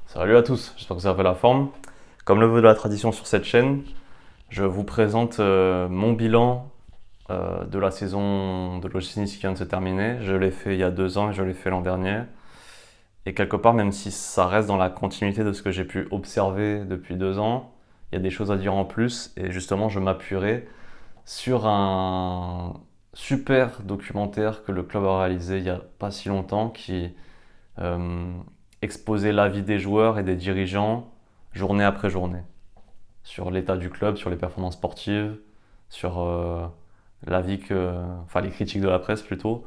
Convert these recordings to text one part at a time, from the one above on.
Salut à tous, j'espère que vous avez la forme. Comme le veut la tradition sur cette chaîne, je vous présente mon bilan de la saison de l'OGC Nice qui vient de se terminer. Je l'ai fait il y a 2 ans et je l'ai fait l'an dernier. Et quelque part, même si ça reste dans la continuité de ce que j'ai pu observer depuis 2 ans, il y a des choses à dire en plus. Et justement, je m'appuierai sur un super documentaire que le club a réalisé il n'y a pas si longtemps qui euh, exposer l'avis des joueurs et des dirigeants journée après journée sur l'état du club, sur les performances sportives, sur l'avis enfin les critiques de la presse plutôt.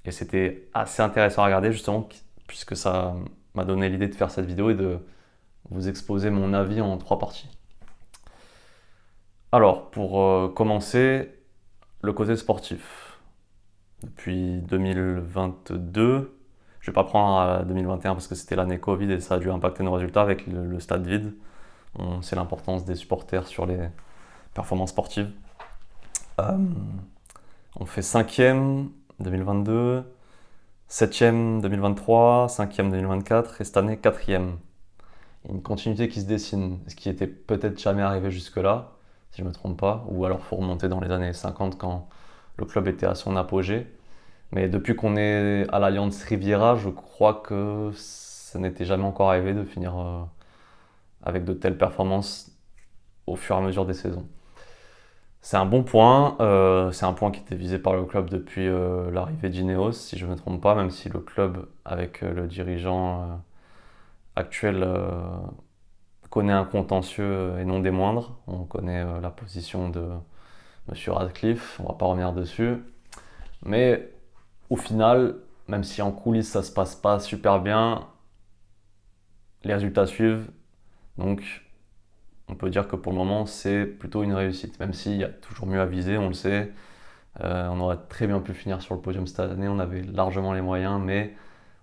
Et c'était assez intéressant à regarder justement puisque ça m'a donné l'idée de faire cette vidéo et de vous exposer mon avis en 3 parties. Alors pour commencer, le côté sportif. Depuis 2022, je ne vais pas prendre à 2021 parce que c'était l'année Covid et ça a dû impacter nos résultats avec le stade vide. On sait l'importance des supporters sur les performances sportives. Euh, on fait 5e 2022, 7e 2023, 5e 2024 et cette année 4e. Il y a une continuité qui se dessine, ce qui était peut-être jamais arrivé jusque-là, si je ne me trompe pas, ou alors il faut remonter dans les années 50 quand le club était à son apogée. Mais depuis qu'on est à l'Alliance Riviera, je crois que ça n'était jamais encore arrivé de finir avec de telles performances au fur et à mesure des saisons. C'est un bon point, c'est un point qui était visé par le club depuis l'arrivée d'Ineos, si je ne me trompe pas, même si le club, avec le dirigeant actuel, connaît un contentieux et non des moindres. On connaît la position de Monsieur Radcliffe, on ne va pas revenir dessus. Mais au final, même si en coulisses ça se passe pas super bien, les résultats suivent. Donc on peut dire que pour le moment c'est plutôt une réussite, même s'il y a toujours mieux à viser, on le sait. On aurait très bien pu finir sur le podium cette année, on avait largement les moyens, mais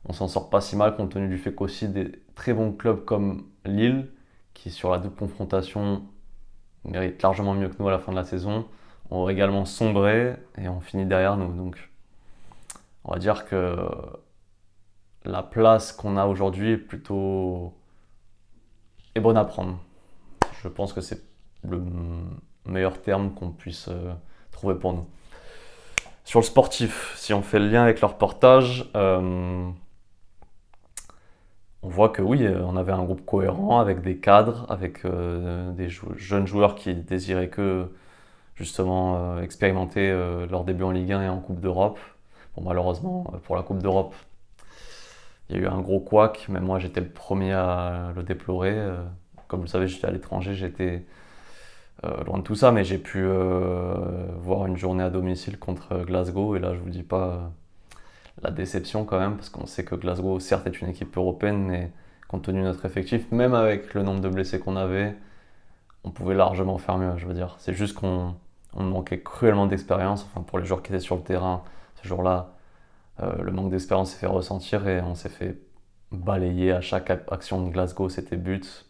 on s'en sort pas si mal compte tenu du fait qu'aussi des très bons clubs comme Lille, qui sur la double confrontation méritent largement mieux que nous à la fin de la saison, ont également sombré et ont fini derrière nous. Donc on va dire que la place qu'on a aujourd'hui est bonne à prendre. Je pense que c'est le meilleur terme qu'on puisse trouver pour nous. Sur le sportif, si on fait le lien avec le reportage, on voit que oui, on avait un groupe cohérent avec des cadres, avec des jeunes joueurs qui désiraient que justement expérimenter leur début en Ligue 1 et en Coupe d'Europe. Bon, malheureusement, pour la Coupe d'Europe, il y a eu un gros couac, mais moi j'étais le premier à le déplorer. Comme vous le savez, j'étais à l'étranger, j'étais loin de tout ça, mais j'ai pu voir une journée à domicile contre Glasgow, et là je vous dis pas la déception quand même, parce qu'on sait que Glasgow, certes, est une équipe européenne, mais compte tenu de notre effectif, même avec le nombre de blessés qu'on avait, on pouvait largement faire mieux, je veux dire. C'est juste qu'on manquait cruellement d'expérience. Enfin, pour les joueurs qui étaient sur le terrain ce jour-là, le manque d'expérience s'est fait ressentir et on s'est fait balayer à chaque action de Glasgow, c'était but.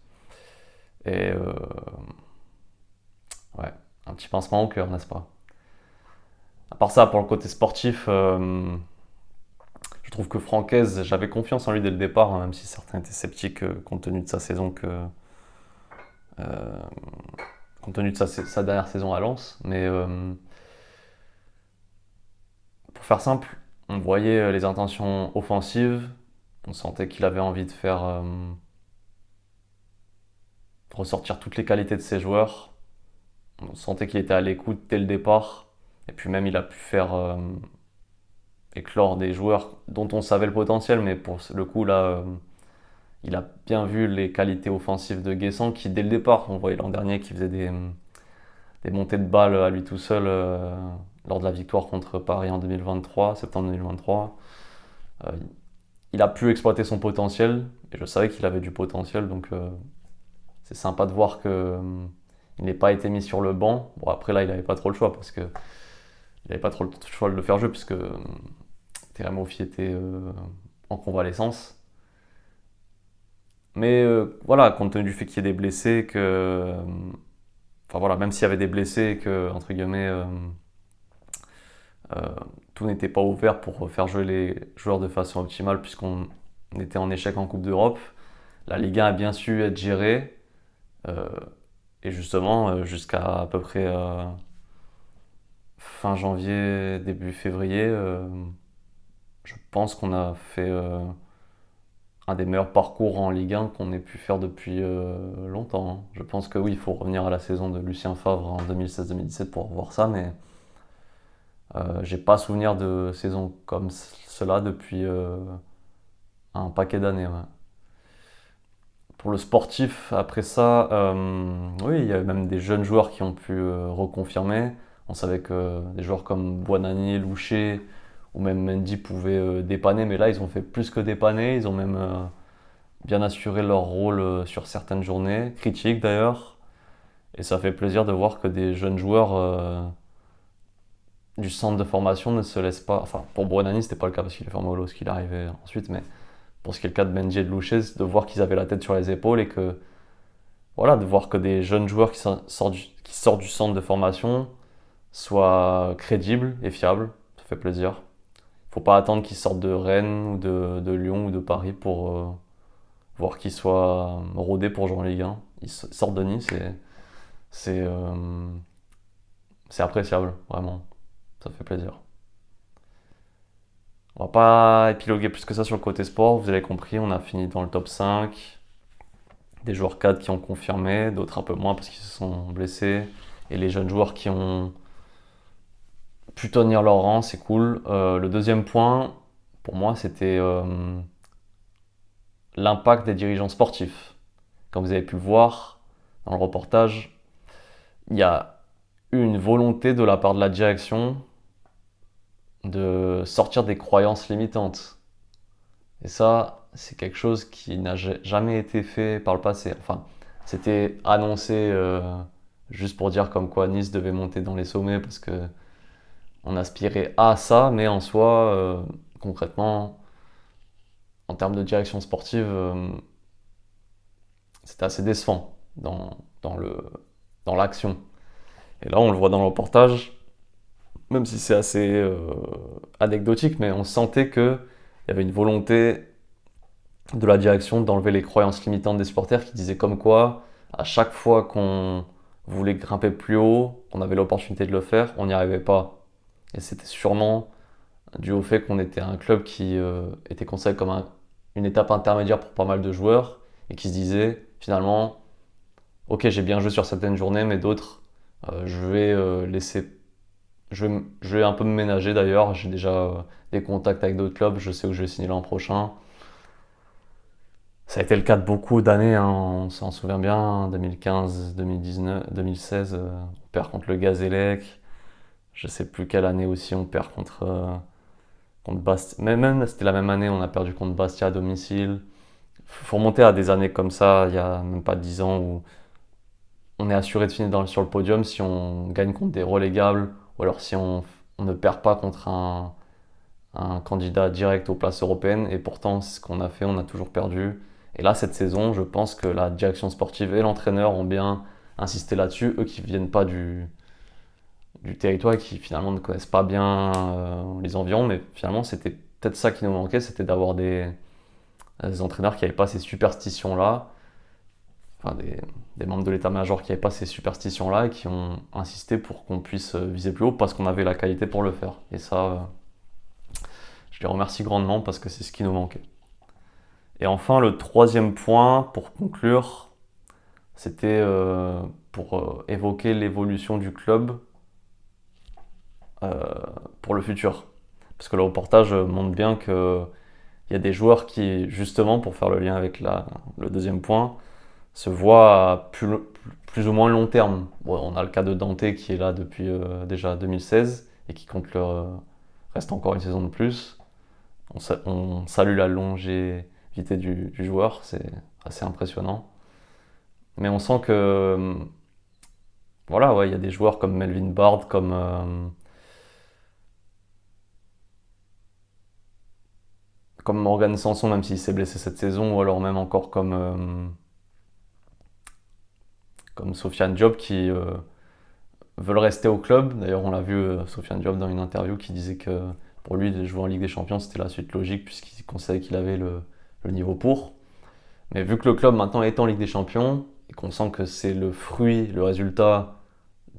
Et ouais, un petit pincement au cœur, n'est-ce pas? À part ça, pour le côté sportif, je trouve que Francaise, j'avais confiance en lui dès le départ, hein, même si certains étaient sceptiques compte tenu de sa saison euh, compte tenu de sa dernière saison à Lens. Mais pour faire simple, on voyait les intentions offensives, on sentait qu'il avait envie de faire ressortir toutes les qualités de ses joueurs, on sentait qu'il était à l'écoute dès le départ, et puis même il a pu faire éclore des joueurs dont on savait le potentiel, mais pour le coup là, il a bien vu les qualités offensives de Guessant qui dès le départ, on voyait l'an dernier qu'il faisait des montées de balles à lui tout seul lors de la victoire contre Paris en 2023, septembre 2023. Euh, il a pu exploiter son potentiel et je savais qu'il avait du potentiel, donc c'est sympa de voir que il n'ait pas été mis sur le banc. Bon, après là, il n'avait pas trop le choix parce que il n'avait pas trop le choix de le faire jouer puisque Terem Moffi était en convalescence. Mais voilà, compte tenu du fait qu'il y ait des blessés, enfin voilà, même s'il y avait des blessés et que entre guillemets euh, tout n'était pas ouvert pour faire jouer les joueurs de façon optimale puisqu'on était en échec en Coupe d'Europe. la Ligue 1 a bien su être gérée. euh, et justement, jusqu'à à peu près fin janvier, début février, je pense qu'on a fait un des meilleurs parcours en Ligue 1 qu'on ait pu faire depuis longtemps, hein. Je pense que oui, il faut revenir à la saison de Lucien Favre en 2016-2017 pour voir ça, mais j'ai pas souvenir de saison comme cela depuis un paquet d'années, ouais. Pour le sportif, après ça, oui, il y a même des jeunes joueurs qui ont pu reconfirmer. On savait que des joueurs comme Buonanni, Loucher ou même Mendy pouvaient dépanner, mais là, ils ont fait plus que dépanner. Ils ont même bien assuré leur rôle sur certaines journées, critiques d'ailleurs. Et ça fait plaisir de voir que des jeunes joueurs du centre de formation ne se laissent pas. Enfin, pour Buonanni, c'était pas le cas parce qu'il est formé au LOSC, qu'il est arrivé ensuite, mais pour ce qui est le cas de Mendy et de Loucher, c'est de voir qu'ils avaient la tête sur les épaules et que voilà, de voir que des jeunes joueurs qui sortent du centre de formation soient crédibles et fiables, ça fait plaisir. Faut pas attendre qu'ils sortent de Rennes ou de Lyon ou de Paris pour voir qu'ils soient rodés pour jouer en Ligue 1. Ils sortent de Nice et c'est c'est appréciable, vraiment. Ça fait plaisir. On va pas épiloguer plus que ça sur le côté sport, vous avez compris, on a fini dans le top 5. Des joueurs cadres qui ont confirmé, d'autres un peu moins parce qu'ils se sont blessés. Et les jeunes joueurs qui ont pu tenir leur rang, c'est cool. Le deuxième point, pour moi, c'était l'impact des dirigeants sportifs. Comme vous avez pu le voir dans le reportage, il y a eu une volonté de la part de la direction de sortir des croyances limitantes. Et ça, c'est quelque chose qui n'a jamais été fait par le passé. Enfin, c'était annoncé juste pour dire comme quoi Nice devait monter dans les sommets parce que on aspirait à ça, mais en soi, concrètement, en termes de direction sportive, c'était assez décevant dans l'action. Et là, on le voit dans le reportage, même si c'est assez anecdotique, mais on sentait qu'il y avait une volonté de la direction d'enlever les croyances limitantes des supporters qui disaient comme quoi, à chaque fois qu'on voulait grimper plus haut, qu'on avait l'opportunité de le faire, on n'y arrivait pas. Et c'était sûrement dû au fait qu'on était un club qui était considéré comme une étape intermédiaire pour pas mal de joueurs et qui se disait finalement, ok, j'ai bien joué sur certaines journées, mais d'autres, je vais laisser. Je vais un peu me ménager d'ailleurs. J'ai déjà des contacts avec d'autres clubs, je sais où je vais signer l'an prochain. Ça a été le cas de beaucoup d'années, hein, on s'en souvient bien, 2015, 2019, 2016, on perd contre le Gazélec. Je sais plus quelle année aussi on perd contre Bastia. Même c'était la même année, on a perdu contre Bastia à domicile. Faut remonter à des années comme ça, il y a même pas 10 ans, où on est assuré de finir sur le podium si on gagne contre des relégables, ou alors si on ne perd pas contre un candidat direct aux places européennes. Et pourtant, c'est ce qu'on a fait, on a toujours perdu. Et là, cette saison, je pense que la direction sportive et l'entraîneur ont bien insisté là-dessus, eux qui viennent pas du territoire et qui finalement ne connaissent pas bien les environs, mais finalement c'était peut-être ça qui nous manquait, c'était d'avoir des entraîneurs qui n'avaient pas ces superstitions-là, enfin des membres de l'état-major qui n'avaient pas ces superstitions-là et qui ont insisté pour qu'on puisse viser plus haut parce qu'on avait la qualité pour le faire. Et ça, je les remercie grandement parce que c'est ce qui nous manquait. Et enfin, le troisième point pour conclure, c'était pour évoquer l'évolution du club euh, pour le futur. Parce que le reportage montre bien qu'il y a des joueurs qui, justement, pour faire le lien avec le deuxième point, se voient à plus ou moins long terme. Bon, on a le cas de Dante qui est là depuis déjà 2016 et qui compte reste encore une saison de plus. On salue la longévité du joueur, c'est assez impressionnant. Mais on sent que, voilà, ouais, il y a des joueurs comme Melvin Bard, comme Morgan Sanson, même s'il s'est blessé cette saison, ou alors même encore comme Sofiane Diop qui veulent rester au club. D'ailleurs, on l'a vu, Sofiane Diop, dans une interview qui disait que pour lui, de jouer en Ligue des Champions, c'était la suite logique puisqu'il considérait qu'il avait le niveau pour. Mais vu que le club maintenant est en Ligue des Champions et qu'on sent que c'est le fruit, le résultat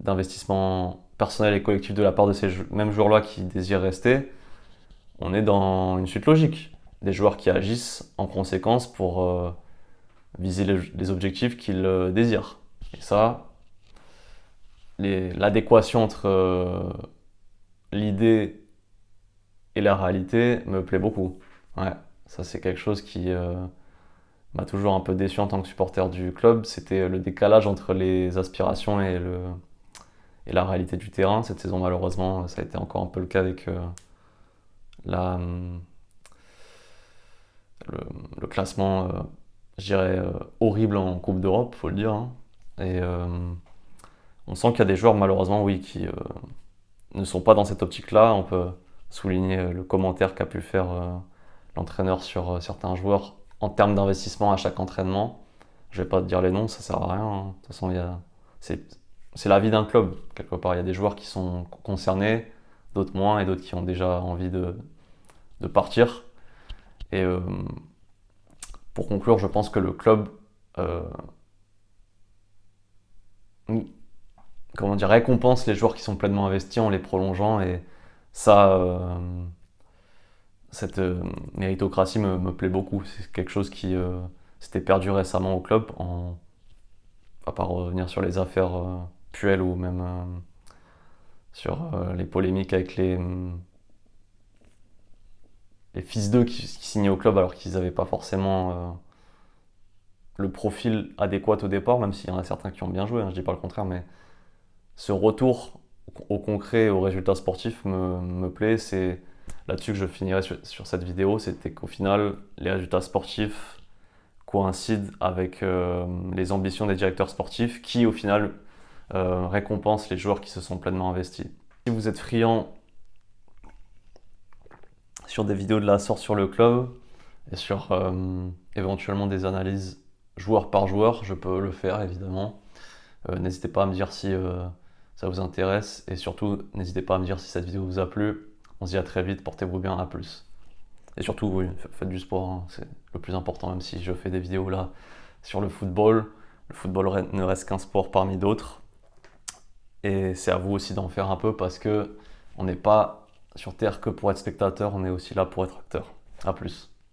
d'investissement personnel et collectif de la part de ces mêmes joueurs-là qui désirent rester, on est dans une suite logique. Des joueurs qui agissent en conséquence pour viser les objectifs qu'ils désirent. Et ça, l'adéquation entre l'idée et la réalité me plaît beaucoup. Ouais, ça c'est quelque chose qui m'a toujours un peu déçu en tant que supporter du club. C'était le décalage entre les aspirations et la réalité du terrain. Cette saison, malheureusement, ça a été encore un peu le cas avec la, le, le classement, je dirais, horrible en Coupe d'Europe, faut le dire, hein. Et on sent qu'il y a des joueurs, malheureusement, oui, qui ne sont pas dans cette optique-là. On peut souligner le commentaire qu'a pu faire l'entraîneur sur certains joueurs en termes d'investissement à chaque entraînement. Je vais pas te dire les noms, ça sert à rien, hein. De toute façon, c'est la vie d'un club, quelque part. Il y a des joueurs qui sont concernés, d'autres moins, et d'autres qui ont déjà envie de partir. Et pour conclure, je pense que le club euh, comment dire, récompense les joueurs qui sont pleinement investis en les prolongeant. Et ça, cette méritocratie me plaît beaucoup. C'est quelque chose qui s'était perdu récemment au club, à part revenir sur les affaires Puel ou même sur les polémiques avec les fils d'eux qui signaient au club alors qu'ils n'avaient pas forcément le profil adéquat au départ, même s'il y en a certains qui ont bien joué, hein, je dis pas le contraire, mais ce retour au concret, aux résultats sportifs me plaît. C'est là-dessus que je finirai sur cette vidéo. C'était qu'au final, les résultats sportifs coïncident avec les ambitions des directeurs sportifs qui, au final, récompensent les joueurs qui se sont pleinement investis. Si vous êtes friand sur des vidéos de la sorte sur le club et sur éventuellement des analyses joueur par joueur, je peux le faire évidemment. N'hésitez pas à me dire si ça vous intéresse et surtout n'hésitez pas à me dire si cette vidéo vous a plu. On se dit à très vite, portez-vous bien, à plus. Et surtout, oui, faites du sport, hein, c'est le plus important, même si je fais des vidéos là sur le football. Le football ne reste qu'un sport parmi d'autres. Et c'est à vous aussi d'en faire un peu parce que on n'est pas sur Terre que pour être spectateur, on est aussi là pour être acteur. À plus.